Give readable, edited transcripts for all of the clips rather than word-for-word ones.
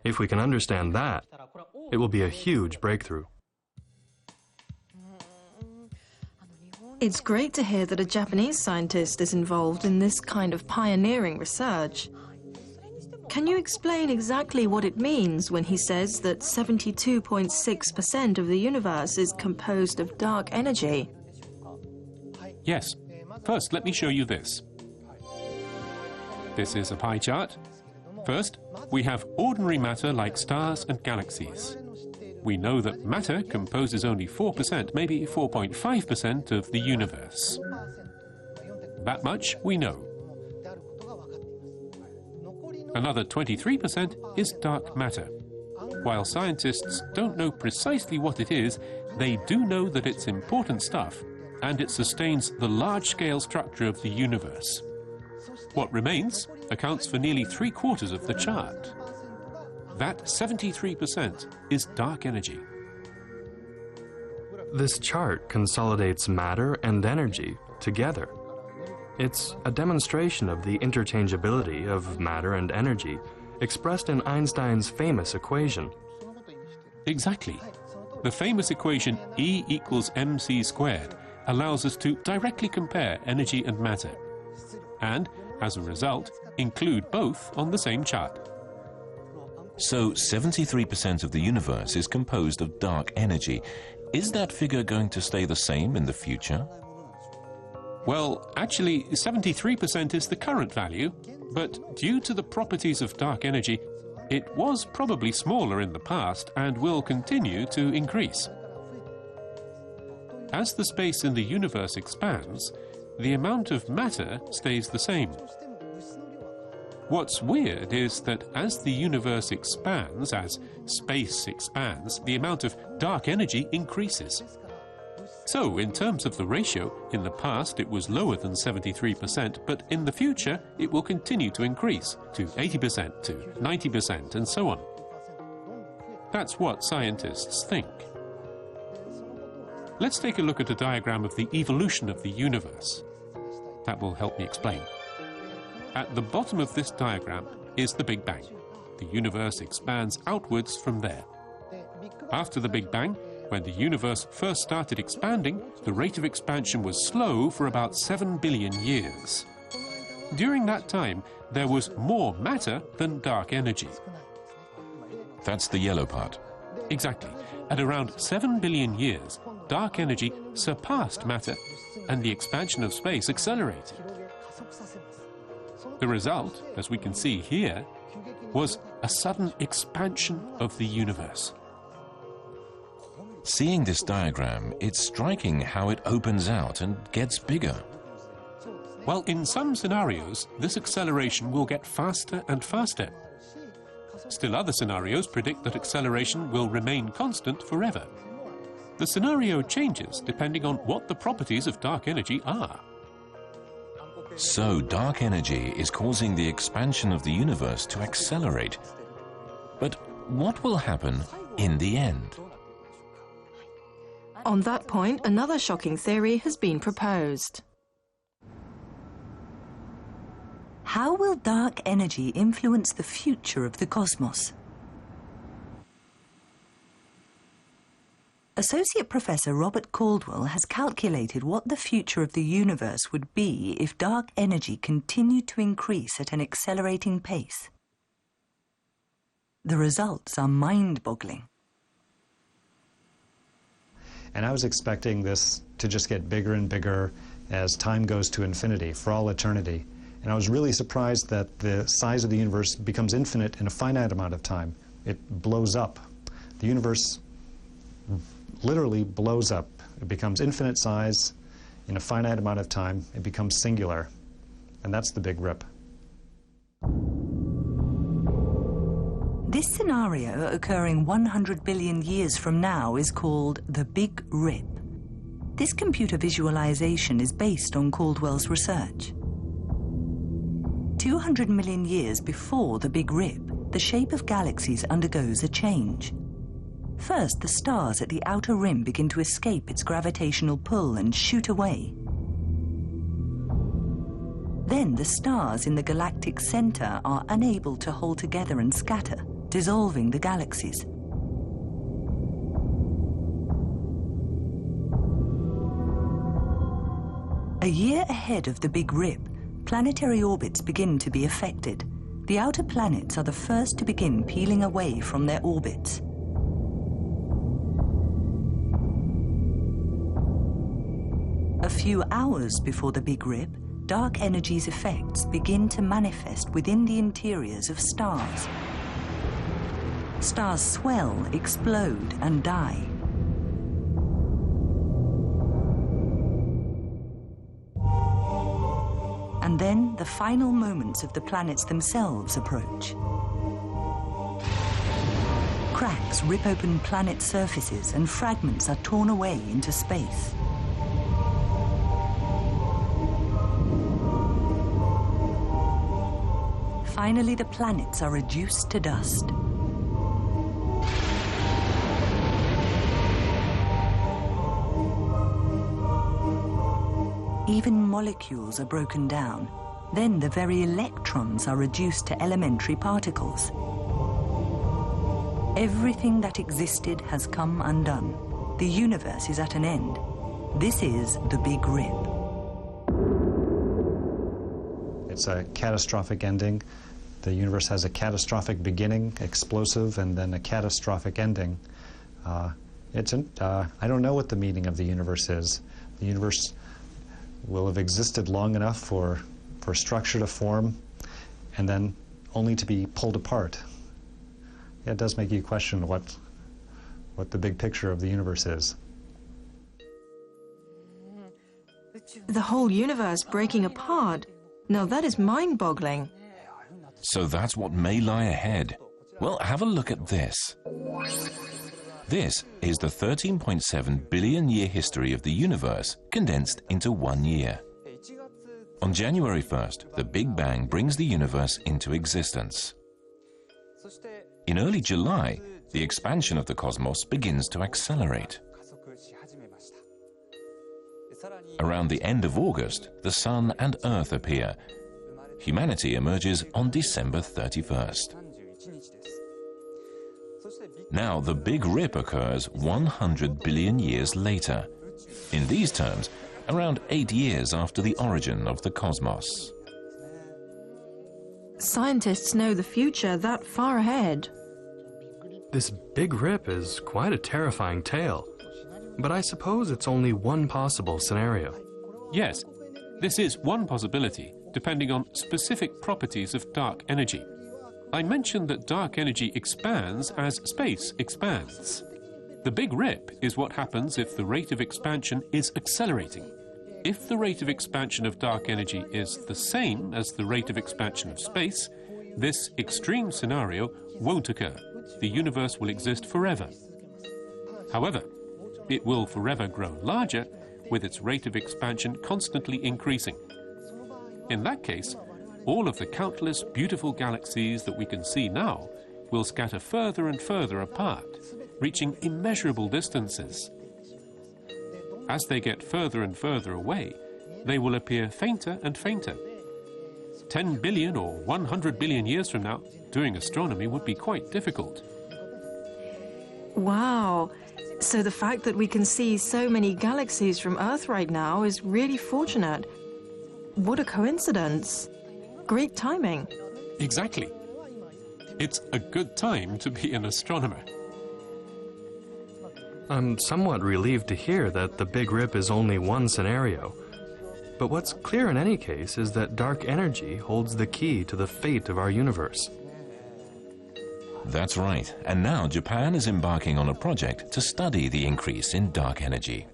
If we can understand that, it will be a huge breakthrough. It's great to hear that a Japanese scientist is involved in this kind of pioneering research. Can you explain exactly what it means when he says that 72.6% of the universe is composed of dark energy? Yes. First, let me show you this. This is a pie chart. First, we have ordinary matter like stars and galaxies. We know that matter composes only 4%, maybe 4.5% of the universe. That much we know. Another 23% is dark matter. While scientists don't know precisely what it is, they do know that it's important stuff, and it sustains the large-scale structure of the universe. What remains accounts for nearly 3/4 of the chart. That 73% is dark energy. This chart consolidates matter and energy together. It's a demonstration of the interchangeability of matter and energy expressed in Einstein's famous equation. Exactly. The famous equation E equals mc squared allows us to directly compare energy and matter, and, as a result, include both on the same chart. So 73% of the universe is composed of dark energy. Is that figure going to stay the same in the future? Well, actually, 73% is the current value, but due to the properties of dark energy, it was probably smaller in the past and will continue to increase. As the space in the universe expands, the amount of matter stays the same. What's weird is that as the universe expands, as space expands, the amount of dark energy increases. So, in terms of the ratio, in the past it was lower than 73%, but in the future it will continue to increase to 80%, to 90%, and so on. That's what scientists think. Let's take a look at a diagram of the evolution of the universe. That will help me explain. At the bottom of this diagram is the Big Bang. The universe expands outwards from there. After the Big Bang, when the universe first started expanding, the rate of expansion was slow for about 7 billion years. During that time, there was more matter than dark energy. That's the yellow part. Exactly. At around 7 billion years, dark energy surpassed matter, and the expansion of space accelerated. The result, as we can see here, was a sudden expansion of the universe. Seeing this diagram, it's striking how it opens out and gets bigger. Well, in some scenarios, this acceleration will get faster and faster. Still other scenarios predict that acceleration will remain constant forever. The scenario changes depending on what the properties of dark energy are. So dark energy is causing the expansion of the universe to accelerate. But what will happen in the end? On that point, another shocking theory has been proposed. How will dark energy influence the future of the cosmos? Associate Professor Robert Caldwell has calculated what the future of the universe would be if dark energy continued to increase at an accelerating pace. The results are mind-boggling. And I was expecting this to just get bigger and bigger as time goes to infinity, for all eternity. And I was really surprised that the size of the universe becomes infinite in a finite amount of time. It blows up. The universe literally blows up. It becomes infinite size in a finite amount of time. It becomes singular. And that's the big rip. This scenario, occurring 100 billion years from now, is called the Big Rip. This computer visualization is based on Caldwell's research. 200 million years before the Big Rip, the shape of galaxies undergoes a change. First, the stars at the outer rim begin to escape its gravitational pull and shoot away. Then the stars in the galactic center are unable to hold together and scatter, dissolving the galaxies. A year ahead of the Big Rip, planetary orbits begin to be affected. The outer planets are the first to begin peeling away from their orbits. A few hours before the Big Rip, dark energy's effects begin to manifest within the interiors of stars. Stars swell, explode, and die. And then the final moments of the planets themselves approach. Cracks rip open planet surfaces and fragments are torn away into space. Finally, the planets are reduced to dust. Even molecules are broken down. Then the very electrons are reduced to elementary particles. Everything that existed has come undone. The universe is at an end. This is the Big Rip. It's a catastrophic ending. The universe has a catastrophic beginning, explosive, and then a catastrophic ending. I don't know what the meaning of the universe is. The universe will have existed long enough for structure to form and then only to be pulled apart. Yeah, it does make you question what the big picture of the universe is. The whole universe breaking apart. Now that is mind-boggling. So that's what may lie ahead. Well, have a look at this. This is the 13.7 billion year history of the universe condensed into 1 year. On January 1st, the Big Bang brings the universe into existence. In early July, the expansion of the cosmos begins to accelerate. Around the end of August, the Sun and Earth appear. Humanity emerges on December 31st. Now the Big Rip occurs 100 billion years later. In these terms, around 8 years after the origin of the cosmos. Scientists know the future that far ahead. This Big Rip is quite a terrifying tale, but I suppose it's only one possible scenario. Yes, this is one possibility, depending on specific properties of dark energy. I mentioned that dark energy expands as space expands. The Big Rip is what happens if the rate of expansion is accelerating. If the rate of expansion of dark energy is the same as the rate of expansion of space, this extreme scenario won't occur. The universe will exist forever. However, it will forever grow larger, with its rate of expansion constantly increasing. In that case, all of the countless beautiful galaxies that we can see now will scatter further and further apart, reaching immeasurable distances. As they get further and further away, they will appear fainter and fainter. 10 billion or 100 billion years from now, doing astronomy would be quite difficult. Wow. So the fact that we can see so many galaxies from Earth right now is really fortunate. What a coincidence. Great timing. Exactly. It's a good time to be an astronomer. I'm somewhat relieved to hear that the Big Rip is only one scenario. But what's clear in any case is that dark energy holds the key to the fate of our universe. That's right. And now Japan is embarking on a project to study the increase in dark energy.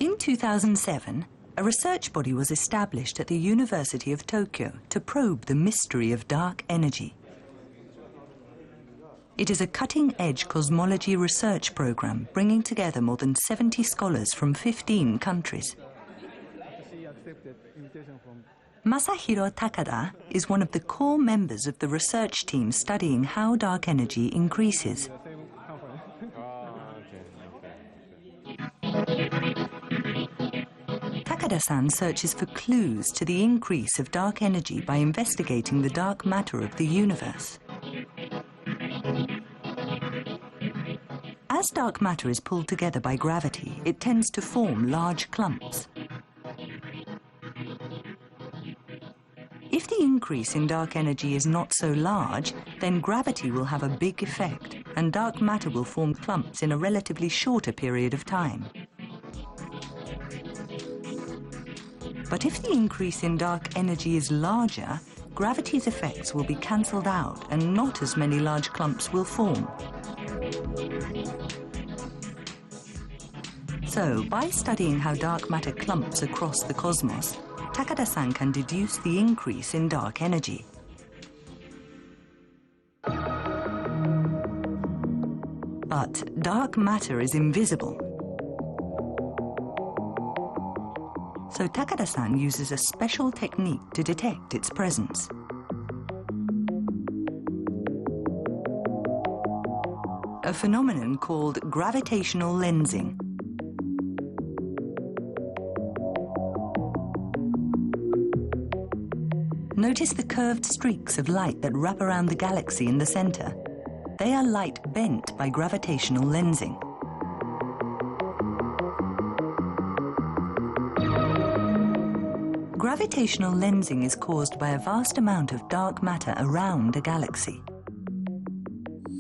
In 2007, a research body was established at the University of Tokyo to probe the mystery of dark energy. It is a cutting-edge cosmology research program bringing together more than 70 scholars from 15 countries. Masahiro Takada is one of the core members of the research team studying how dark energy increases. Takada-san searches for clues to the increase of dark energy by investigating the dark matter of the universe. As dark matter is pulled together by gravity, it tends to form large clumps. If the increase in dark energy is not so large, then gravity will have a big effect, and dark matter will form clumps in a relatively shorter period of time. But if the increase in dark energy is larger, gravity's effects will be cancelled out and not as many large clumps will form. So, by studying how dark matter clumps across the cosmos, Takada-san can deduce the increase in dark energy. But dark matter is invisible. So Takada-san uses a special technique to detect its presence. A phenomenon called gravitational lensing. Notice the curved streaks of light that wrap around the galaxy in the center. They are light bent by gravitational lensing. Gravitational lensing is caused by a vast amount of dark matter around a galaxy.